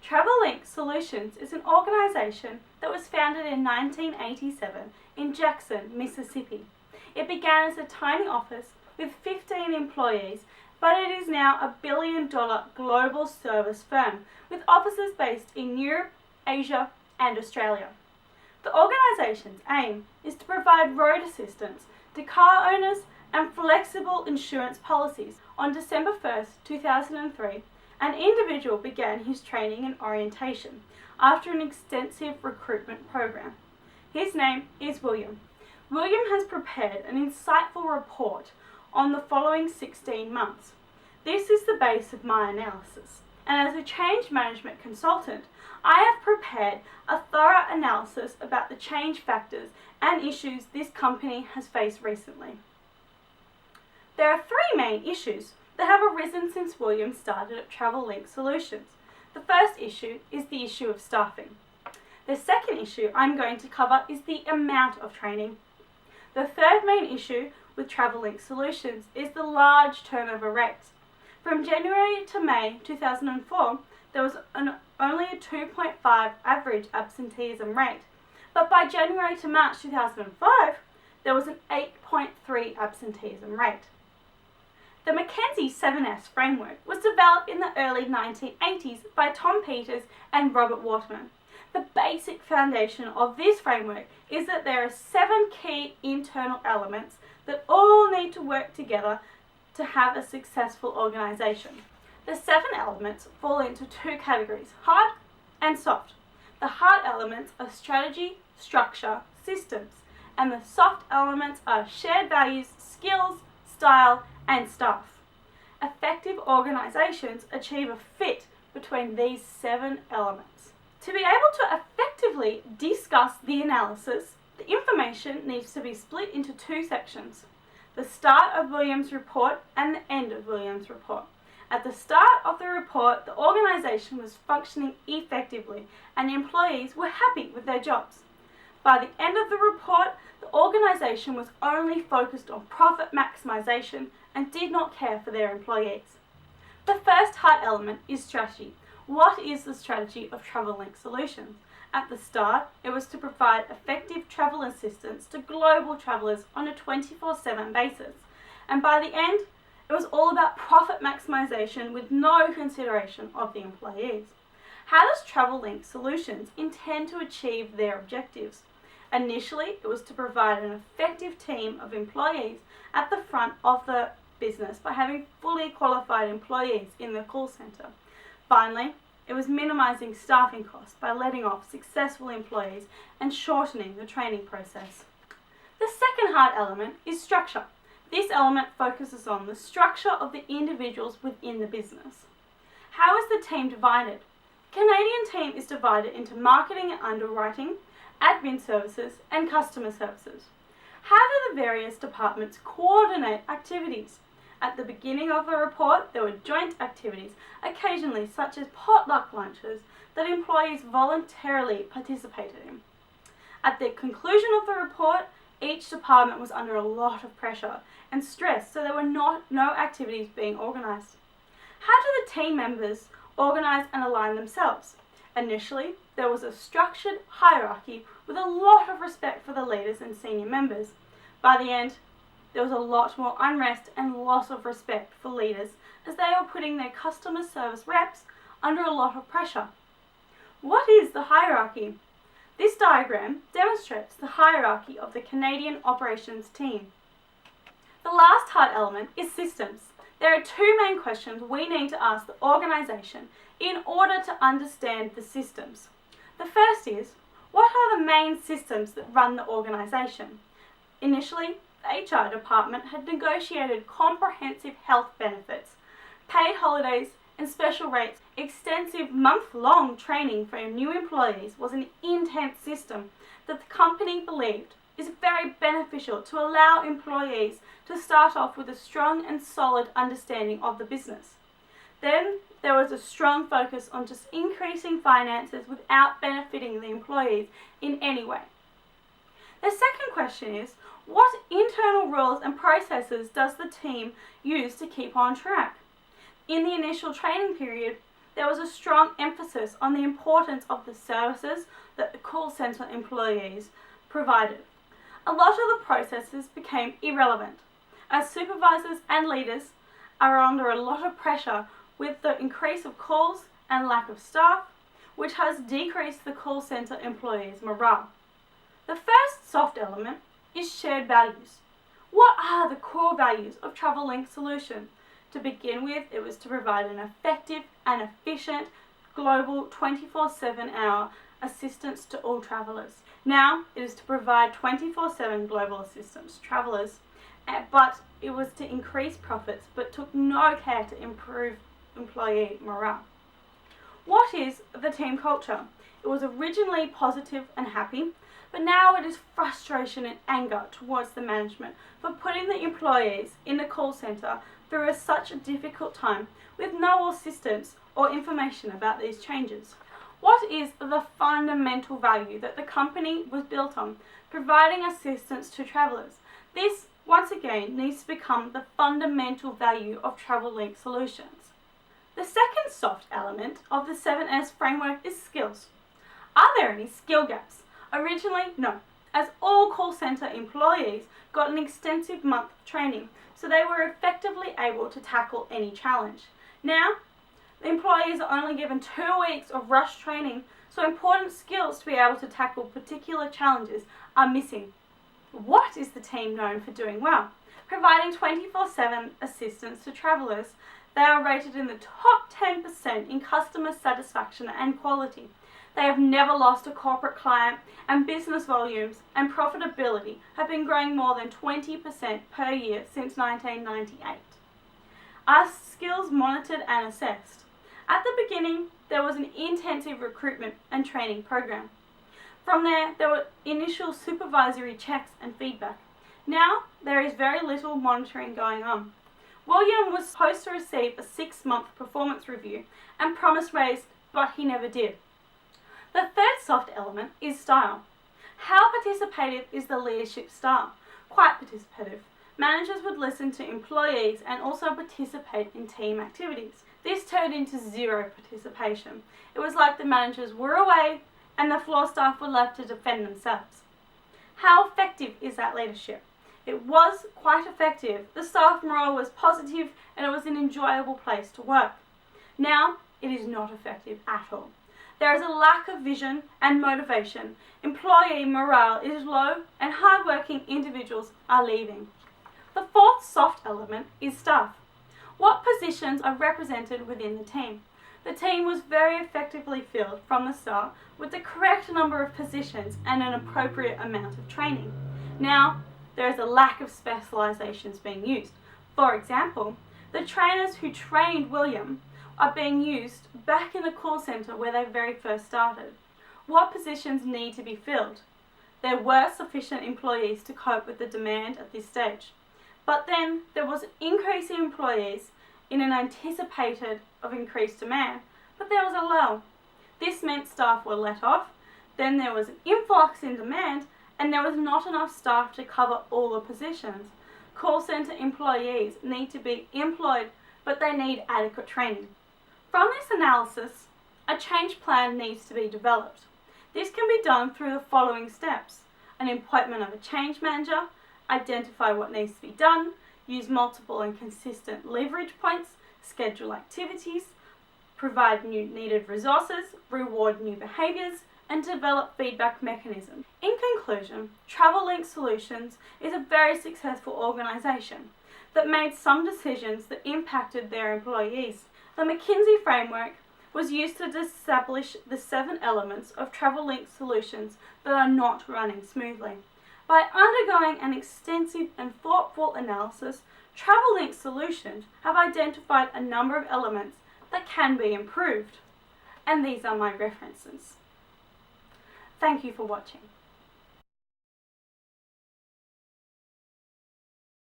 TravelLink Solutions is an organization that was founded in 1987 in Jackson, Mississippi. It began as a tiny office with 15 employees, but it is now a billion-dollar global service firm with offices based in Europe, Asia, and Australia. The organization's aim is to provide road assistance to car owners and flexible insurance policies. On December 1st, 2003, an individual began his training and orientation after an extensive recruitment program. His name is William. William has prepared an insightful report on the following 16 months. This is the base of my analysis, and as a change management consultant, I have prepared a thorough analysis about the change factors and issues this company has faced recently. There are three main issues that have arisen since William started at TravelLink Solutions. The first issue is the issue of staffing. The second issue I'm going to cover is the amount of training. The third main issue with TravelLink Solutions is the large turnover rates. From January to May 2004, there was only a 2.5 average absenteeism rate, but by January to March 2005, there was an 8.3 absenteeism rate. The McKenzie 7S framework was developed in the early 1980s by Tom Peters and Robert Waterman. The basic foundation of this framework is that there are 7 key internal elements that all need to work together to have a successful organization. The 7 elements fall into 2 categories, hard and soft. The hard elements are strategy, structure, systems, and the soft elements are shared values, skills, style, and staff. Effective organizations achieve a fit between these 7 elements. To be able to effectively discuss the analysis, the information needs to be split into 2 sections: the start of Williams' report and the end of Williams' report. At the start of the report, the organization was functioning effectively and employees were happy with their jobs. By the end of the report, the organization was only focused on profit maximization and did not care for their employees. The first hard element is strategy. What is the strategy of TravelLink Solutions? At the start, it was to provide effective travel assistance to global travelers on a 24/7 basis. And by the end, it was all about profit maximization with no consideration of the employees. How does TravelLink Solutions intend to achieve their objectives? Initially, it was to provide an effective team of employees at the front of the business by having fully qualified employees in the call center. Finally, it was minimizing staffing costs by letting off successful employees and shortening the training process. The second hard element is structure. This element focuses on the structure of the individuals within the business. How is the team divided? The Canadian team is divided into marketing and underwriting, admin services, and customer services. How do the various departments coordinate activities? At the beginning of the report, there were joint activities, occasionally such as potluck lunches, that employees voluntarily participated in. At the conclusion of the report, each department was under a lot of pressure and stress, so there were no activities being organised. How do the team members organise and align themselves? Initially, there was a structured hierarchy with a lot of respect for the leaders and senior members. By the end, there was a lot more unrest and loss of respect for leaders as they were putting their customer service reps under a lot of pressure. What is the hierarchy? This diagram demonstrates the hierarchy of the Canadian operations team. The last hard element is systems. There are 2 main questions we need to ask the organisation in order to understand the systems. The first is, what are the main systems that run the organisation? Initially, the HR department had negotiated comprehensive health benefits, paid holidays, and special rates. Extensive month-long training for new employees was an intense system that the company believed is very beneficial to allow employees to start off with a strong and solid understanding of the business. Then there was a strong focus on just increasing finances without benefiting the employees in any way. The second question is, what internal rules and processes does the team use to keep on track? In the initial training period, there was a strong emphasis on the importance of the services that the call centre employees provided. A lot of the processes became irrelevant, as supervisors and leaders are under a lot of pressure with the increase of calls and lack of staff, which has decreased the call centre employees' morale. The first soft element is shared values. What are the core values of TravelLink Solution? To begin with, it was to provide an effective and efficient global 24/7 hour assistance to all travellers. Now, it is to provide 24/7 global assistance to travellers, but it was to increase profits but took no care to improve employee morale. What is the team culture? It was originally positive and happy, but now it is frustration and anger towards the management for putting the employees in the call centre through such a difficult time with no assistance or information about these changes. What is the fundamental value that the company was built on? Providing assistance to travellers. This, once again, needs to become the fundamental value of TravelLink Solutions. The second soft element of the 7S framework is skills. Are there any skill gaps? Originally, no, as all call centre employees got an extensive month of training, so they were effectively able to tackle any challenge. Now, the employees are only given 2 weeks of rush training, so important skills to be able to tackle particular challenges are missing. What is the team known for doing well? Providing 24/7 assistance to travellers. They are rated in the top 10% in customer satisfaction and quality. They have never lost a corporate client, and business volumes and profitability have been growing more than 20% per year since 1998. Are skills monitored and assessed? At the beginning, there was an intensive recruitment and training program. From there were initial supervisory checks and feedback. Now, there is very little monitoring going on. William was supposed to receive a 6-month performance review and promise raised, but he never did. The third soft element is style. How participative is the leadership style? Quite participative. Managers would listen to employees and also participate in team activities. This turned into zero participation. It was like the managers were away and the floor staff were left to defend themselves. How effective is that leadership? It was quite effective. The staff morale was positive and it was an enjoyable place to work. Now, it is not effective at all. There is a lack of vision and motivation. Employee morale is low and hard-working individuals are leaving. The fourth soft element is staff. What positions are represented within the team? The team was very effectively filled from the start with the correct number of positions and an appropriate amount of training. Now, there is a lack of specializations being used. For example, the trainers who trained William are being used back in the call centre where they very first started. What positions need to be filled? There were sufficient employees to cope with the demand at this stage. But then there was an increase in employees in an anticipated of increased demand, but there was a lull. This meant staff were let off, then there was an influx in demand, and there was not enough staff to cover all the positions. Call centre employees need to be employed, but they need adequate training. From this analysis, a change plan needs to be developed. This can be done through the following steps: an appointment of a change manager, identify what needs to be done, use multiple and consistent leverage points, schedule activities, provide new needed resources, reward new behaviours, and develop feedback mechanisms. In conclusion, TravelLink Solutions is a very successful organisation that made some decisions that impacted their employees. The McKinsey framework was used to establish the 7 elements of TravelLink Solutions that are not running smoothly. By undergoing an extensive and thoughtful analysis, TravelLink Solutions have identified a number of elements that can be improved. And these are my references. Thank you for watching.